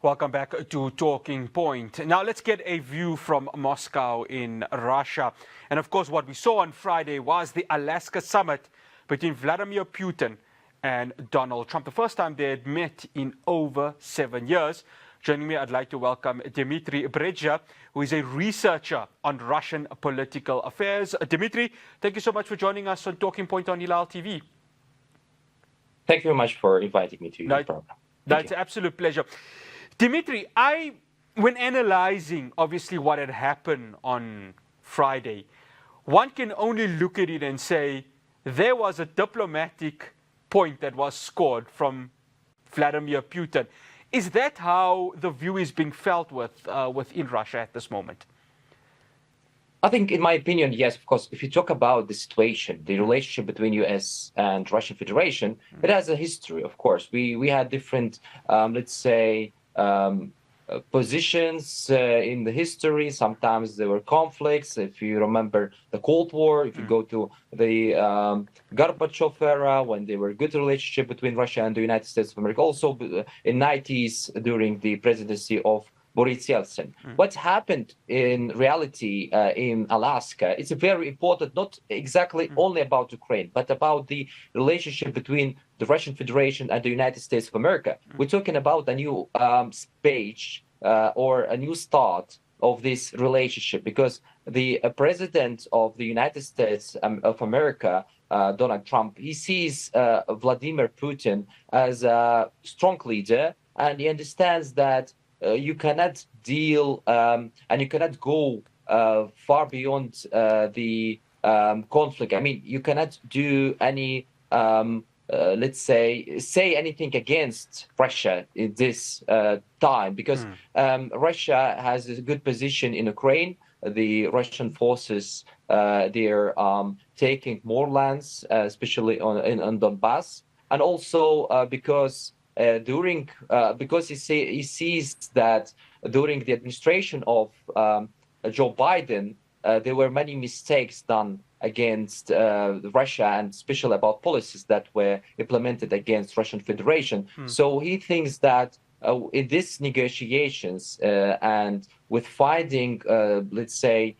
Welcome back to Talking Point. Now let's get a view from Moscow in Russia. And of course, what we saw on Friday was the Alaska summit between Vladimir Putin and Donald Trump. The first time they had met in over 7 years. Joining me, I'd like to welcome Dmitry Bridzhe, who is a researcher on Russian political affairs. Dmitry, thank you so much for joining us on Talking Point on Hilaal TV. Thank you very much for inviting me to your program. That's an absolute pleasure. Dmitry, when analyzing obviously what had happened on Friday, one can only look at it and say there was a diplomatic point that was scored from Vladimir Putin. Is that how the view is being felt within Russia at this moment? I think, in my opinion, yes, of course, if you talk about the situation, the relationship between US and Russian Federation, it has a history, of course. We had different, let's say, positions in the history. Sometimes there were conflicts. If you remember the Cold War, if you go to the Gorbachev era, when there were good relationship between Russia and the United States of America, also in 90s during the presidency of Boris Yeltsin. What happened in reality in Alaska, it's very important, not exactly only about Ukraine, but about the relationship between the Russian Federation and the United States of America. We're talking about a new stage or a new start of this relationship, because the president of the United States of America, Donald Trump, he sees Vladimir Putin as a strong leader, and he understands that you cannot deal and you cannot go far beyond the conflict. I mean, you cannot do any, let's say anything against Russia in this time, because Russia has a good position in Ukraine. The Russian forces, they're taking more lands, especially on Donbass, and also because he sees that during the administration of Joe Biden, there were many mistakes done against Russia, and especially about policies that were implemented against Russian Federation. So he thinks that in these negotiations and with finding, let's say,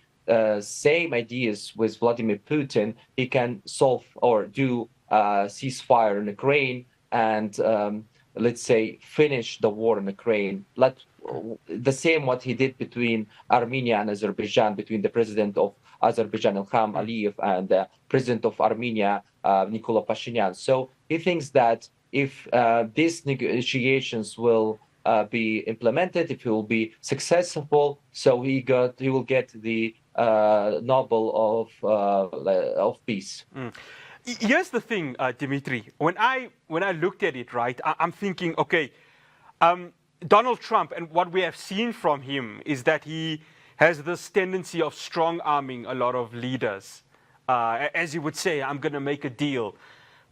same ideas with Vladimir Putin, he can solve or do ceasefire in Ukraine and let's say, finish the war in Ukraine. The same what he did between Armenia and Azerbaijan, between the president of Azerbaijan, Ilham Aliyev, and the president of Armenia, Nikol Pashinyan. So he thinks that if these negotiations will be implemented, if he will be successful, so he will get the Nobel of Peace. Here's the thing, Dmitry. When I looked at it, right, I'm thinking, okay, Donald Trump, and what we have seen from him is that he has this tendency of strong-arming a lot of leaders. As he would say, I'm going to make a deal.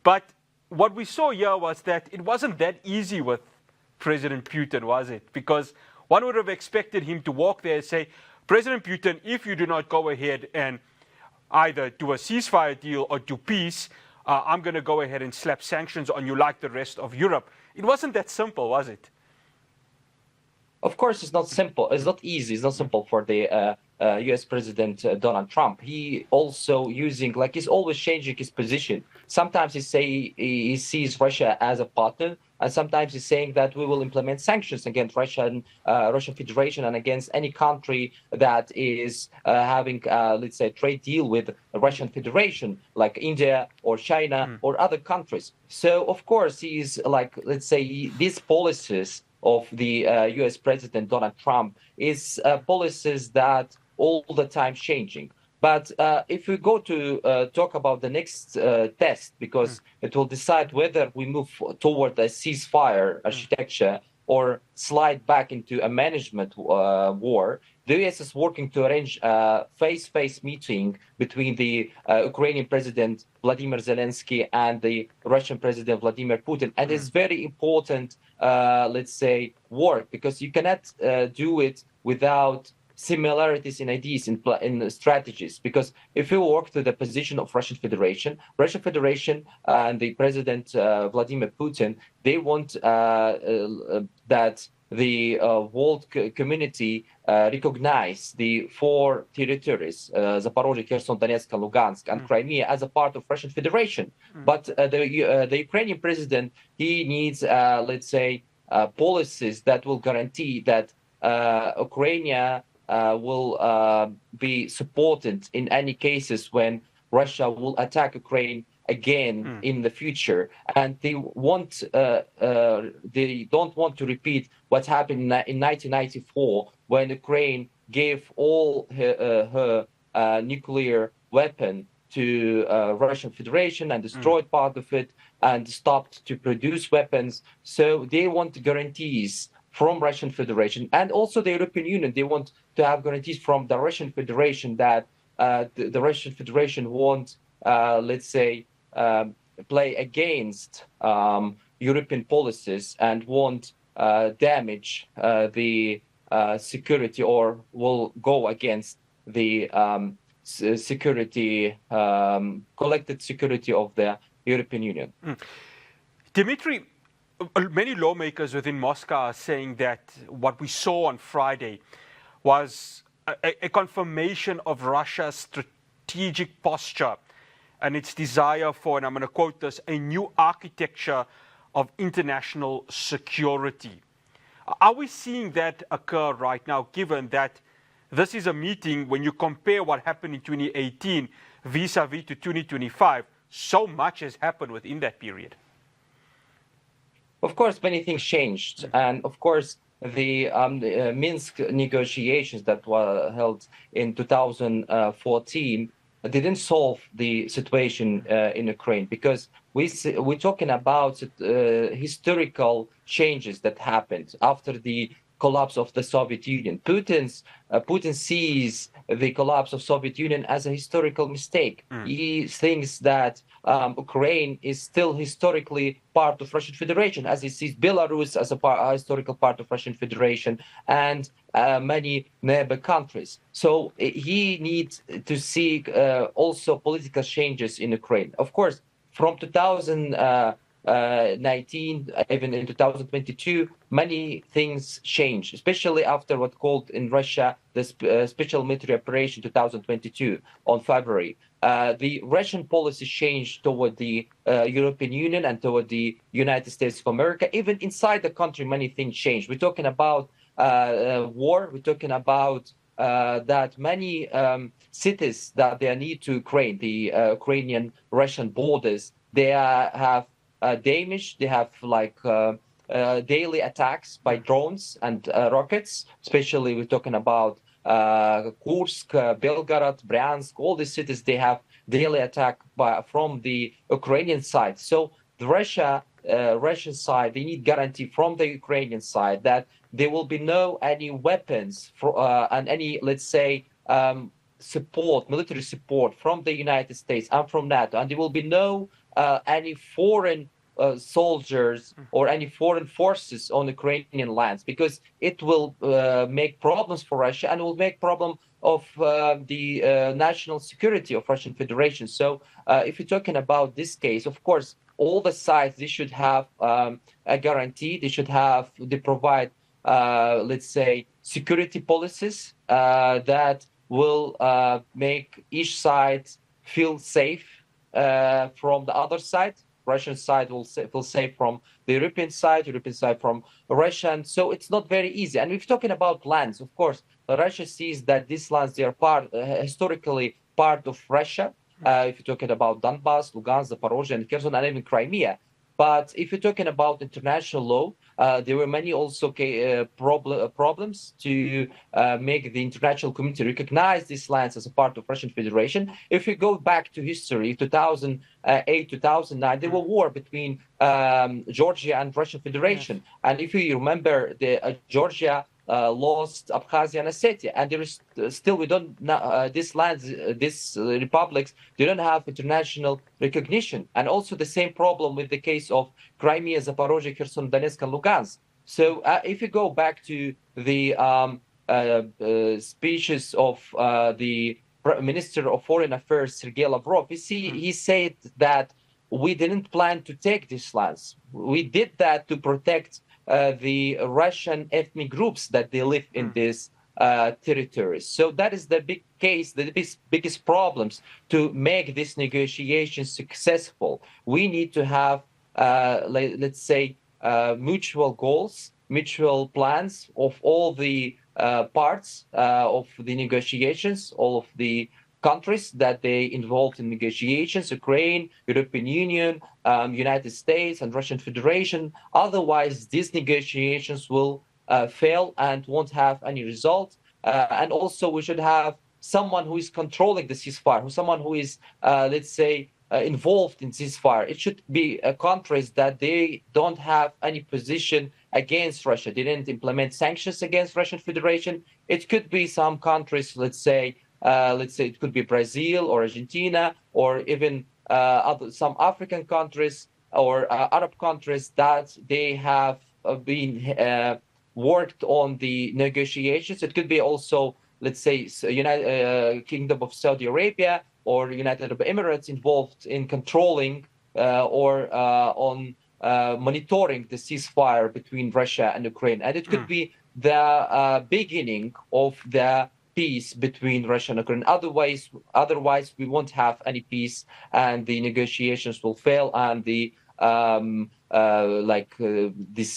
But what we saw here was that it wasn't that easy with President Putin, was it? Because one would have expected him to walk there and say, President Putin, if you do not go ahead and either do a ceasefire deal or do peace, I'm going to go ahead and slap sanctions on you like the rest of Europe. It wasn't that simple, was it? Of course, it's not simple. It's not easy. It's not simple for the U.S. President Donald Trump. He also he's always changing his position. Sometimes he sees Russia as a partner, and sometimes he's saying that we will implement sanctions against Russian Federation and against any country that is having, let's say, a trade deal with the Russian Federation, like India or China or other countries. So, of course, he's let's say, these policies of the U.S. President Donald Trump is policies that all the time changing. But if we go to talk about the next test, because it will decide whether we move toward a ceasefire architecture or slide back into a management war, the U.S. is working to arrange a face-to-face meeting between the Ukrainian President Vladimir Zelensky and the Russian President Vladimir Putin. And it's very important, let's say, work, because you cannot do it without similarities in ideas, in strategies. Because if you work to the position of Russian Federation and the President Vladimir Putin, they want that the world community recognize the four territories, Zaporozhye, Kherson, Donetsk, and Lugansk, and Crimea as a part of Russian Federation. But the Ukrainian president, he needs, let's say, policies that will guarantee that Ukraine will be supported in any cases when Russia will attack Ukraine again in the future, and they don't want to repeat what happened in 1994 when Ukraine gave all her nuclear weapon to Russian Federation and destroyed part of it and stopped to produce weapons. So they want guarantees from Russian Federation, and also the European Union. They want to have guarantees from the Russian Federation that the Russian Federation won't, let's say, play against European policies and won't damage the security or will go against the security, collected security of the European Union. Dmitry, many lawmakers within Moscow are saying that what we saw on Friday was a confirmation of Russia's strategic posture and its desire for, and I'm going to quote this, a new architecture of international security. Are we seeing that occur right now, given that this is a meeting, when you compare what happened in 2018 vis-a-vis to 2025, so much has happened within that period? Of course, many things changed. And of course, the Minsk negotiations that were held in 2014 didn't solve the situation in Ukraine, because we're talking about historical changes that happened after the collapse of the Soviet Union. Putin sees the collapse of Soviet Union as a historical mistake. He thinks that Ukraine is still historically part of Russian Federation, as he sees Belarus as a historical part of Russian Federation and many neighbor countries. So he needs to seek also political changes in Ukraine. Of course, from 2019, even in 2022, many things changed, especially after what called in Russia the special military operation 2022 on February. The Russian policy changed toward the European Union and toward the United States of America. Even inside the country, many things changed. We're talking about war. We're talking about that many cities that they are near to Ukraine, the Ukrainian-Russian borders, they have damaged. They have like daily attacks by drones and rockets. Especially we're talking about Kursk, Belgorod, Bryansk, all these cities. They have daily attack from the Ukrainian side. So the Russian side, they need guarantee from the Ukrainian side that there will be no any weapons and any, let's say, military support from the United States and from NATO, and there will be no any foreign soldiers or any foreign forces on Ukrainian lands, because it will make problems for Russia and will make problem of the national security of Russian Federation. So if you're talking about this case, of course, all the sides, they should have a guarantee. They provide, let's say, security policies that will make each side feel safe from the other side. Russian side will feel safe from the European side from Russian. So it's not very easy. And if talking about lands, of course, Russia sees that these lands, they are historically part of Russia. If you're talking about Donbass, Lugansk, Zaporozhye, and Kherson, and even Crimea. But if you're talking about international law, there were many also problems to make the international community recognize these lands as a part of Russian Federation. If you go back to history, 2008, 2009, there were war between Georgia and Russian Federation. And if you remember, Georgia lost Abkhazia and Ossetia, and there is still these lands, these republics, they don't have international recognition. And also the same problem with the case of Crimea, Zaporozhye, Kherson, Donetsk, and Lugansk. So if you go back to the speeches of the Minister of Foreign Affairs, Sergei Lavrov, he said that we didn't plan to take these lands. We did that to protect the Russian ethnic groups that they live in these territories. So that is the big case, the biggest problems to make these negotiations successful. We need to have, let's say, mutual goals, mutual plans of all the parts of the negotiations, all of the countries that they involved in negotiations: Ukraine, European Union, United States, and Russian Federation. Otherwise, these negotiations will fail and won't have any result. And also, we should have someone who is controlling the ceasefire, someone who is, let's say, involved in ceasefire. It should be countries that they don't have any position against Russia. They didn't implement sanctions against Russian Federation. It could be some countries, let's say it could be Brazil or Argentina, or even some African countries or Arab countries that they have been worked on the negotiations. It could be also, let's say, United Kingdom of Saudi Arabia or United Arab Emirates involved in controlling or on monitoring the ceasefire between Russia and Ukraine. And it could be the beginning of the peace between Russia and Ukraine. Otherwise, we won't have any peace, and the negotiations will fail, and the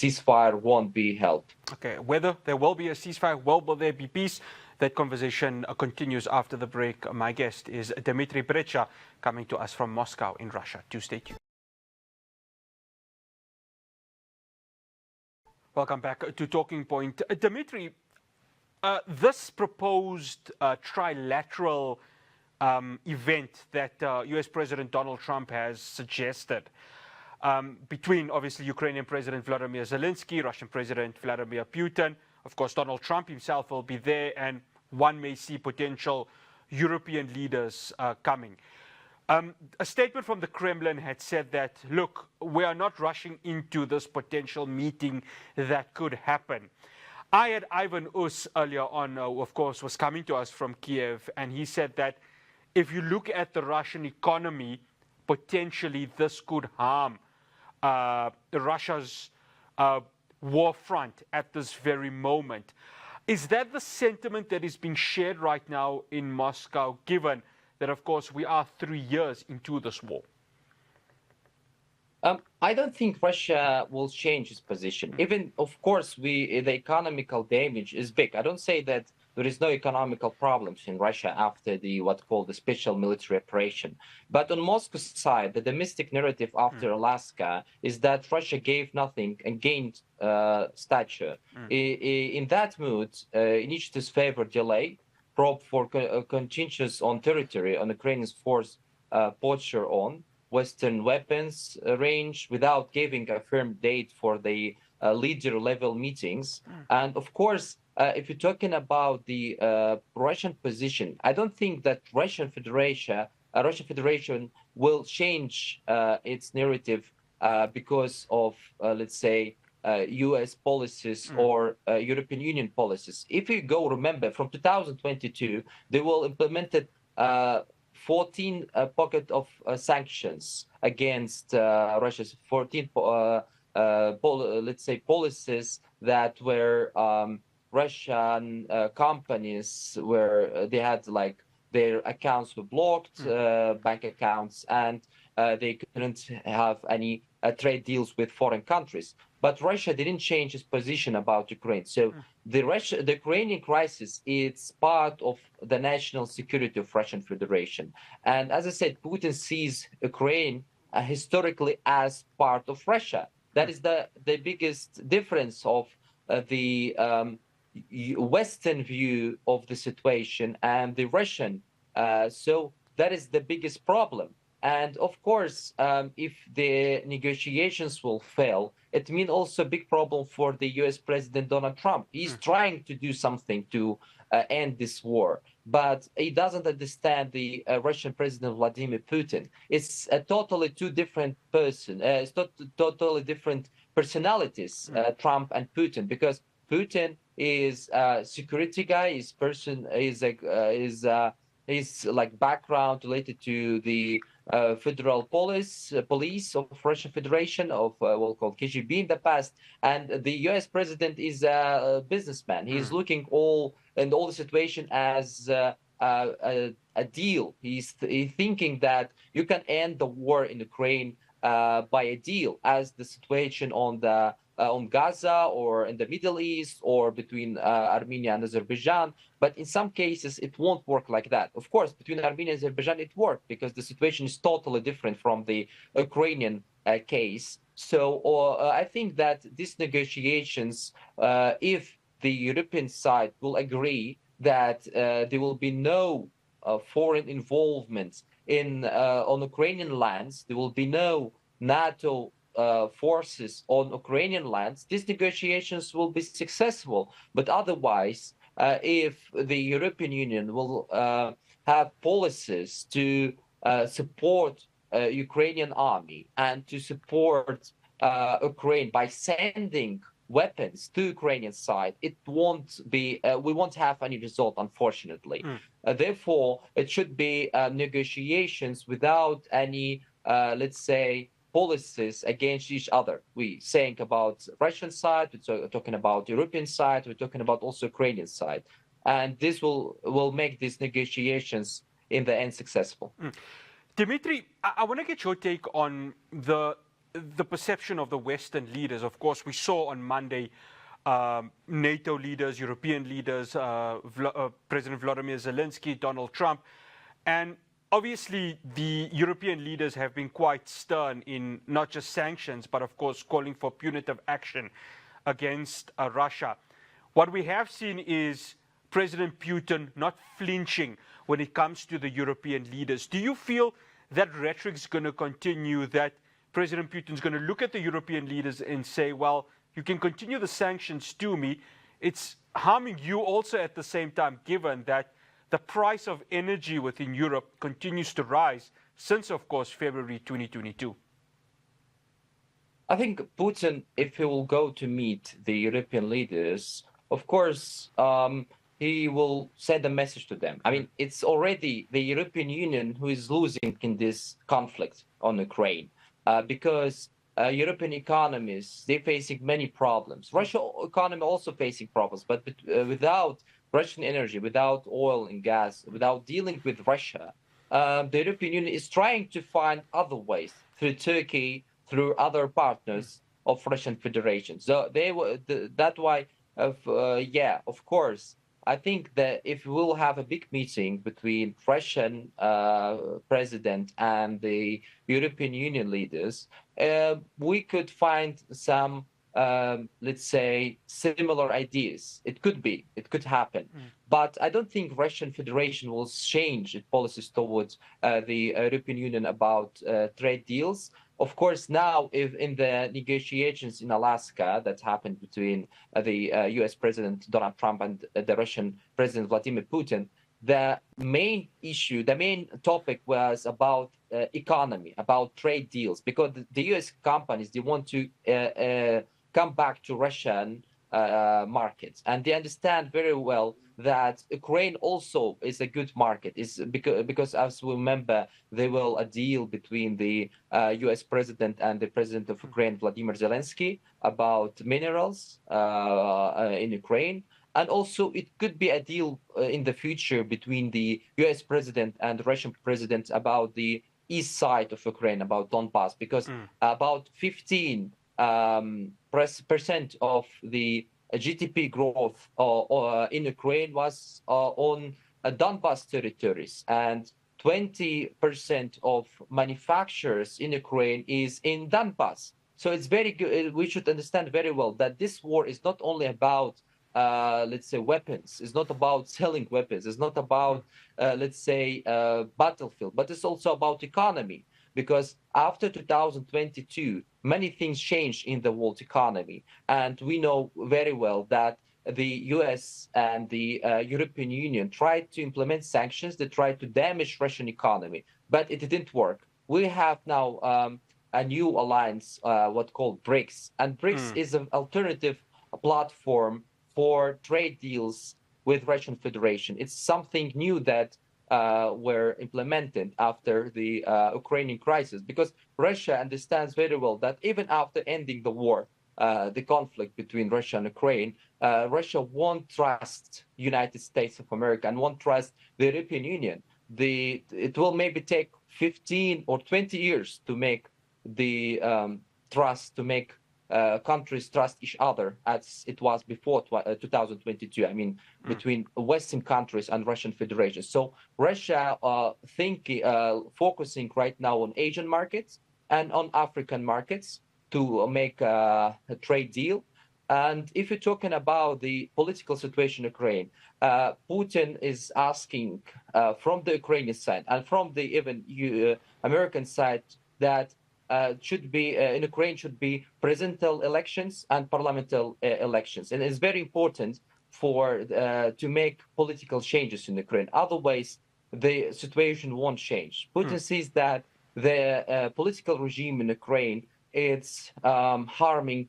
ceasefire won't be held. Okay, whether there will be a ceasefire, will there be peace? That conversation continues after the break. My guest is Dmitry Bridzhe, coming to us from Moscow in Russia. Do stay tuned. Welcome back to Talking Point. Dmitry, this proposed trilateral event that US President Donald Trump has suggested between, obviously, Ukrainian President Vladimir Zelensky, Russian President Vladimir Putin. Of course, Donald Trump himself will be there, and one may see potential European leaders coming. A statement from the Kremlin had said that, look, we are not rushing into this potential meeting that could happen. I had Ivan Us earlier on, of course, was coming to us from Kiev, and he said that if you look at the Russian economy, potentially this could harm Russia's war front at this very moment. Is that the sentiment that is being shared right now in Moscow, given that, of course, we are 3 years into this war? I don't think Russia will change its position. Even, of course, the economical damage is big. I don't say that there is no economical problems in Russia after the what called the special military operation. But on Moscow's side, the domestic narrative after Alaska is that Russia gave nothing and gained stature. In that mood, initiatives favor delay, probe for contingents on territory on Ukraine's force posture on Western weapons range without giving a firm date for the leader-level meetings. And of course, if you're talking about the Russian position, I don't think that Russian Federation will change its narrative because of, let's say, U.S. policies or European Union policies. If you remember, from 2022, they will implemented 14 pocket of sanctions against Russia's 14, let's say, policies that were Russian companies where they had like their accounts were blocked, bank accounts, and they couldn't have any trade deals with foreign countries. But Russia didn't change its position about Ukraine. So the Ukrainian crisis is part of the national security of Russian Federation. And as I said, Putin sees Ukraine historically as part of Russia. That is the biggest difference of the Western view of the situation and the Russian. So that is the biggest problem. And of course, if the negotiations will fail, it means also a big problem for the US President Donald Trump. He's trying to do something to end this war, but he doesn't understand the Russian President Vladimir Putin. It's a totally two different person. It's totally different personalities, Trump and Putin, because Putin is a security guy. His like background related to the federal police of Russian Federation of what called KGB in the past, and the U.S. president is a businessman. He's looking all the situation as a deal. He's thinking that you can end the war in Ukraine by a deal, as the situation on Gaza or in the Middle East or between Armenia and Azerbaijan. But in some cases, it won't work like that. Of course, between Armenia and Azerbaijan, it worked because the situation is totally different from the Ukrainian case. So I think that these negotiations, if the European side will agree that there will be no foreign involvement on Ukrainian lands, there will be no NATO forces on Ukrainian lands, these negotiations will be successful. But otherwise, if the European Union will have policies to support Ukrainian army and to support Ukraine by sending weapons to Ukrainian side, it won't be. We won't have any result, unfortunately. Therefore, it should be negotiations without any, let's say, policies against each other. We saying about Russian side, we're talking about European side, we're talking about also Ukrainian side, and this will make these negotiations in the end successful. Dmitry, I want to get your take on the perception of the Western leaders. Of course, we saw on Monday NATO leaders, European leaders, President Vladimir Zelensky, Donald Trump, and obviously the European leaders have been quite stern in not just sanctions, but of course calling for punitive action against Russia. What we have seen is President Putin not flinching when it comes to the European leaders. Do you feel that rhetoric is going to continue, that President Putin is going to look at the European leaders and say, well, you can continue the sanctions to me. It's harming you also at the same time, given that the price of energy within Europe continues to rise since, of course, February 2022? I think Putin, if he will go to meet the European leaders, of course, he will send a message to them. I mean, it's already the European Union who is losing in this conflict on Ukraine. Because European economies, they're facing many problems. Russian economy also facing problems, but without Russian energy, without oil and gas, without dealing with Russia, the European Union is trying to find other ways through Turkey, through other partners of Russian Federation. So that's why, of course, I think that if we'll have a big meeting between Russian president and the European Union leaders, we could find some, let's say, similar ideas. It could happen. But I don't think Russian Federation will change its policies towards the European Union about trade deals. Of course, now, if in the negotiations in Alaska that happened between the U.S. President Donald Trump and the Russian President Vladimir Putin, the main issue, the main topic was about economy, about trade deals, because the U.S. companies, they want to come back to Russian markets, and they understand very well that Ukraine also is a good market. Is because as we remember, there was a deal between the U.S. president and the president of Ukraine, Vladimir Zelensky, about minerals in Ukraine. And also, it could be a deal in the future between the U.S. president and the Russian president about the east side of Ukraine, about Donbass, because about 15% of the GDP growth in Ukraine was on Donbass territories, and 20% of manufacturers in Ukraine is in Donbass. So it's very good. We should understand very well that this war is not only about let's say weapons. It's not about selling weapons. It's not about let's say battlefield, but it's also about economy. Because after 2022, many things changed in the world economy, and we know very well that the U.S. and the European Union tried to implement sanctions that tried to damage Russian economy, but it didn't work. We have now a new alliance, what called BRICS, and BRICS is an alternative platform for trade deals with Russian Federation. It's something new that were implemented after the Ukrainian crisis, because Russia understands very well that even after ending the war, the conflict between Russia and Ukraine, Russia won't trust United States of America and won't trust the European Union. It will maybe take 15 or 20 years to make the trust, to make countries trust each other as it was before 2022. I mean, between Western countries and Russian Federation. So Russia focusing right now on Asian markets and on African markets to make a trade deal. And if you're talking about the political situation in Ukraine, Putin is asking from the Ukrainian side and from the even American side that should be in Ukraine should be presidential elections and parliamentary elections, and it's very important for to make political changes in Ukraine. Otherwise, the situation won't change. Putin sees that the political regime in Ukraine it's harming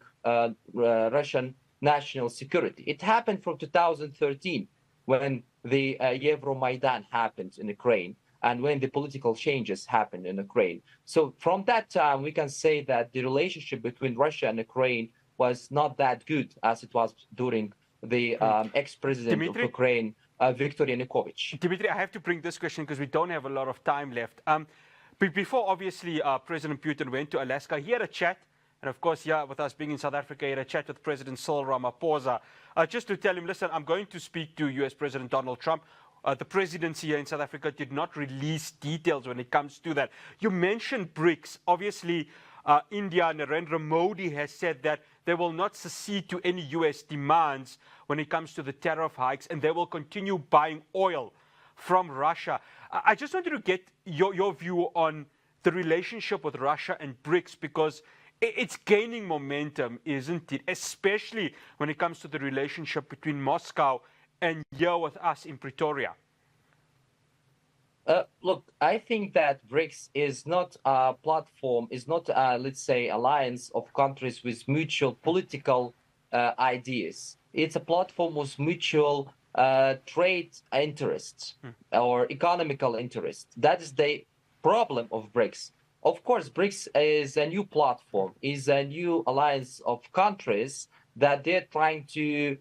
Russian national security. It happened from 2013 when the Euromaidan happened in Ukraine and when the political changes happened in Ukraine. So from that time, we can say that the relationship between Russia and Ukraine was not that good as it was during the ex-president of Ukraine, Viktor Yanukovych. Dmitry, I have to bring this question because we don't have a lot of time left. Before, obviously, President Putin went to Alaska, he had a chat. And of course, yeah, with us being in South Africa, he had a chat with President Cyril Ramaphosa just to tell him, listen, I'm going to speak to US President Donald Trump. The presidency here in South Africa did not release details when it comes to that. You mentioned BRICS. Obviously, India, Narendra Modi has said that they will not secede to any US demands when it comes to the tariff hikes, and they will continue buying oil from Russia. I just wanted to get your view on the relationship with Russia and BRICS, because it's gaining momentum, isn't it? Especially when it comes to the relationship between Moscow and here with us in Pretoria. Look, I think that BRICS is not a platform, is not, let's say, alliance of countries with mutual political ideas. It's a platform with mutual trade interests or economical interests. That is the problem of BRICS. Of course, BRICS is a new platform, is a new alliance of countries that they're trying to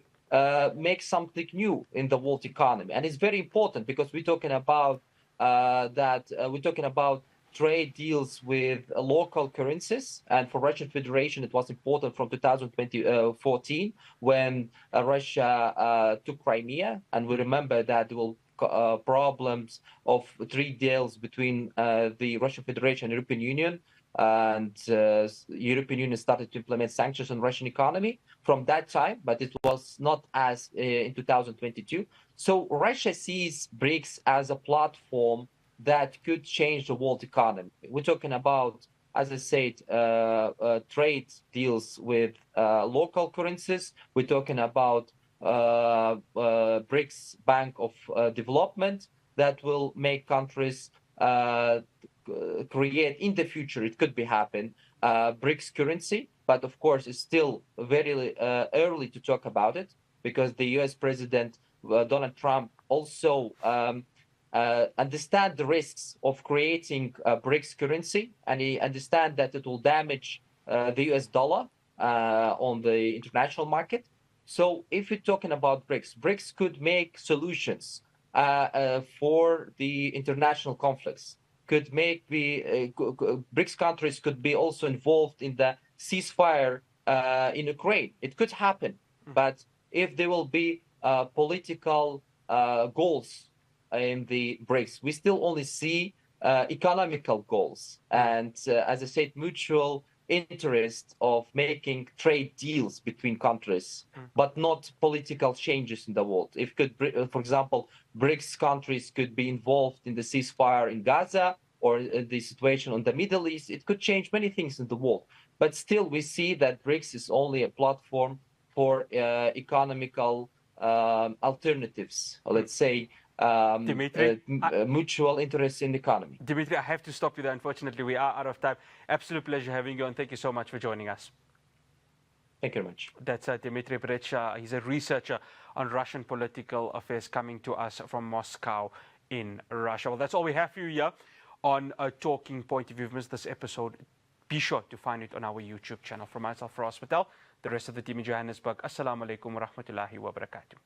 make something new in the world economy. And it's very important because we're talking about we're talking about trade deals with local currencies. And for Russian Federation, it was important from 2014 when Russia took Crimea. And we remember that there were problems of trade deals between the Russian Federation and European Union. And European Union started to implement sanctions on Russian economy from that time, but it was not as in 2022. So Russia sees BRICS as a platform that could change the world economy. We're talking about, as I said, trade deals with local currencies. We're talking about BRICS Bank of Development that will make countries create in the future, it could be happen, BRICS currency. But of course, it's still very early to talk about it because the US President Donald Trump also understand the risks of creating a BRICS currency, and he understand that it will damage the US dollar on the international market. So if you're talking about BRICS, BRICS could make solutions for the international conflicts. Could make the BRICS countries could be also involved in the ceasefire in Ukraine. It could happen, but if there will be political goals in the BRICS, we still only see economical goals and, as I said, mutual interest of making trade deals between countries, but not political changes in the world. If could, for example, BRICS countries could be involved in the ceasefire in Gaza or the situation on the Middle East, it could change many things in the world. But still, we see that BRICS is only a platform for economical alternatives, or let's say, Dmitry, mutual interest in the economy. Dmitry, I have to stop you there. Unfortunately, we are out of time. Absolute pleasure having you on. Thank you so much for joining us. Thank you very much. That's Dmitry Bridzhe. He's a researcher on Russian political affairs coming to us from Moscow in Russia. Well, that's all we have for you here on a Talking Point. If you've missed this episode, be sure to find it on our YouTube channel. From myself, Ross Patel, the rest of the team in Johannesburg, Assalamu alaikum wa rahmatullahi wa barakatuh.